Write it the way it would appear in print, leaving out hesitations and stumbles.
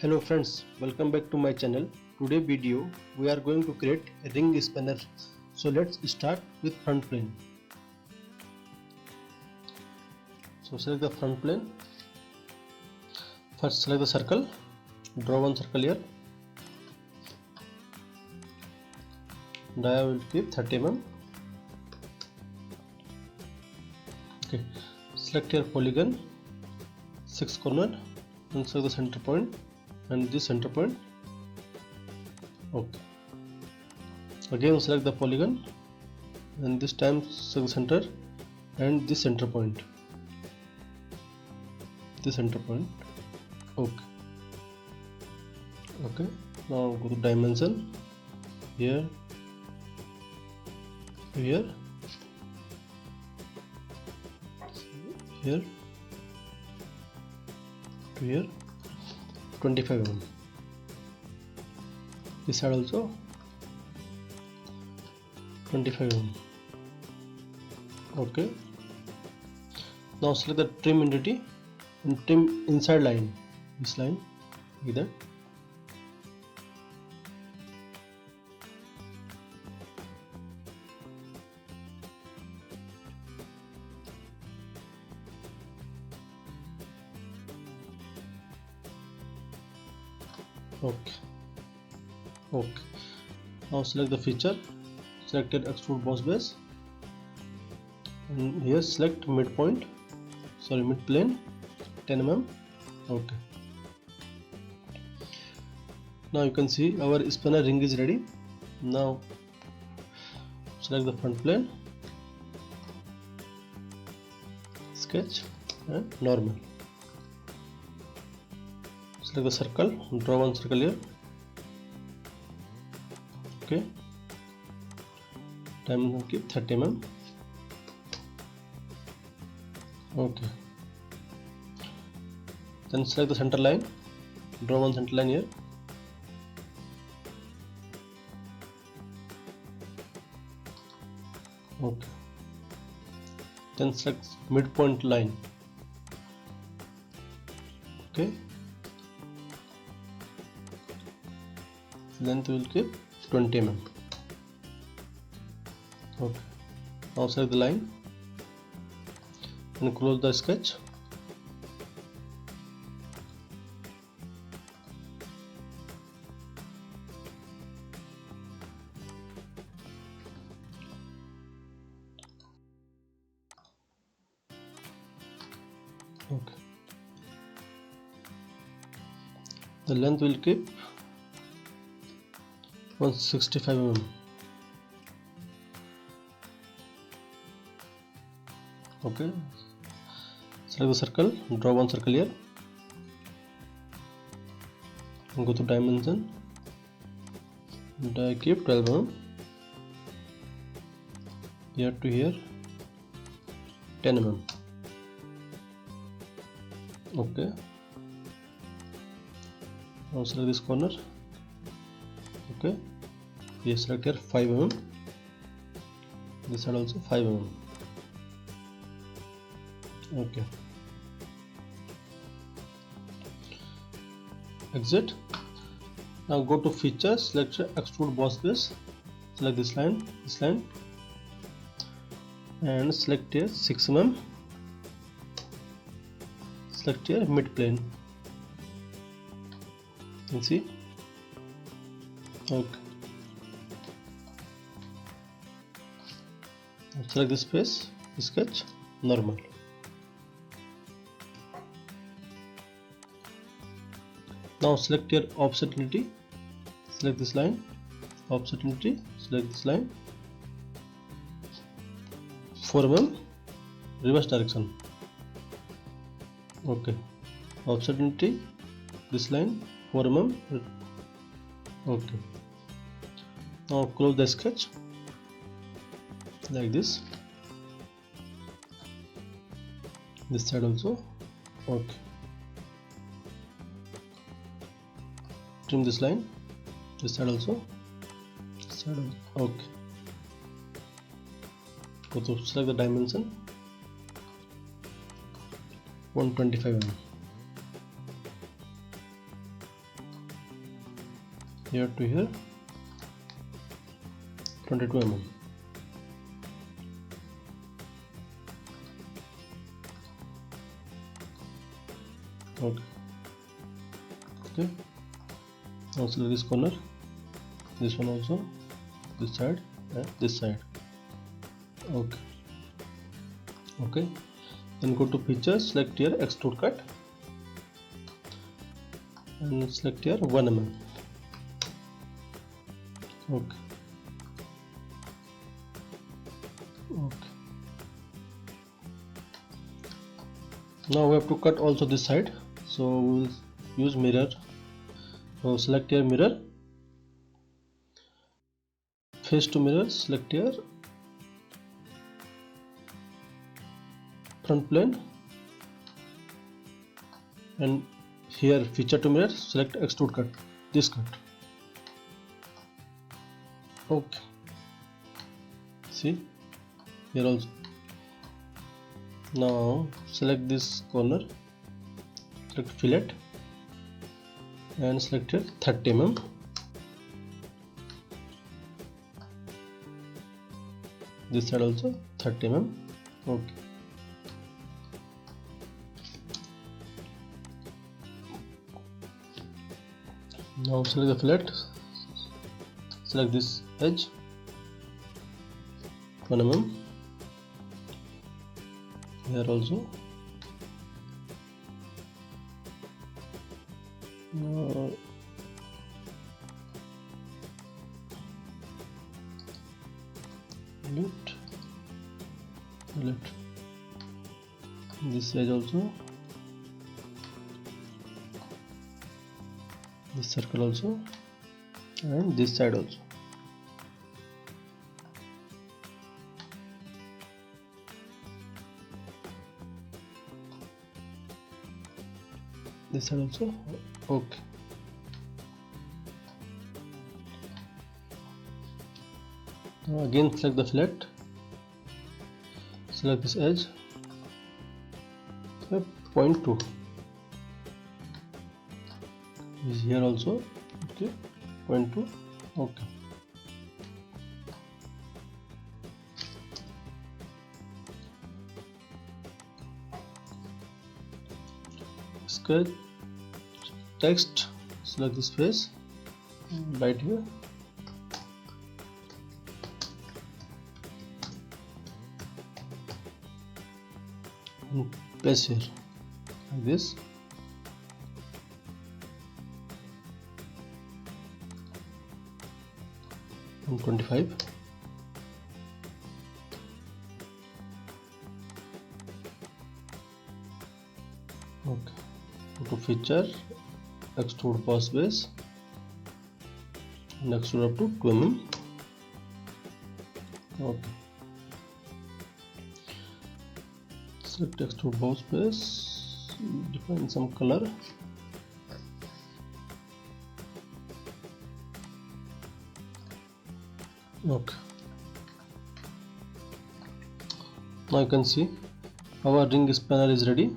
Hello friends, welcome back to my channel. Today video we are going to create a ring spanner. So let's start with front plane. So select the front plane. First select the circle. Draw one circle here. Dia will keep 30 mm. Okay. Select your polygon, 6 corner, and select the center point and this center point. Okay. Again select the polygon and this time select the center and this center point. This center point. Okay. Okay. Now go to dimension. Here. Here. Here. To here. 25 mm. This side also 25 mm. Okay. Now select the trim entity and trim inside line. This line like that. Okay. Okay. Now select the feature. Selected extrude boss base. And here select midpoint. Sorry, mid plane. 10 mm. Okay. Now you can see our spanner ring is ready. Now select the front plane. Sketch and normal. Select the circle, draw one circle here. Okay. Dimension keep 30 mm. Okay. Then select the center line, draw one center line here. Okay. Then select midpoint line. Okay. Length will keep 20 mm. Okay. Now select the line and close the sketch. Okay. The length will keep 165 mm. Okay. Select the circle, draw one circle here. And go to dimension. And I keep 12 mm. Here to here 10 mm. Okay. Now select this corner. Okay. Here select here 5 mm. This side also 5 mm. Okay. Exit. Now go to features, select extrude boss base. Select this line, and select here 6 mm. Select here mid plane. You can see. Okay. Select this face, sketch, normal. Now select your offset entity. Select this line, offset entity. Select this line. 4 mm, reverse direction. Okay. Offset entity. This line, 4 mm. Okay. Now close the sketch like this. This side also. Okay. Trim this line. This side also. This side also. Okay. Go to select the dimension. 125 mm. here to here 22 mm. Okay. Now select this corner, this one also, this side and this side. Okay, then go to features, select here extrude cut and select here 1 mm. Okay. Now we have to cut also this side, so we'll use mirror. Now select here mirror, face to mirror, select here front plane, and here feature to mirror, select extrude cut, this cut. Okay, see here also. Now select this corner, select fillet and select here 30 mm. This side also 30 mm. Okay. Now select the fillet, select this edge 1 mm. Here also. Now fillet this edge also, this circle also, and this side also. This side also. Okay. Now again select the fillet, select this edge, 0.2 is here also. Okay, 0.2. Okay. Sketch text, select this face right here, and place here like this. And 25. Okay. Go to feature, extrude pass base and extrude up to 2 mm. Okay. Select extrude boss base, define some color. Okay. Now you can see our ring spanner is ready.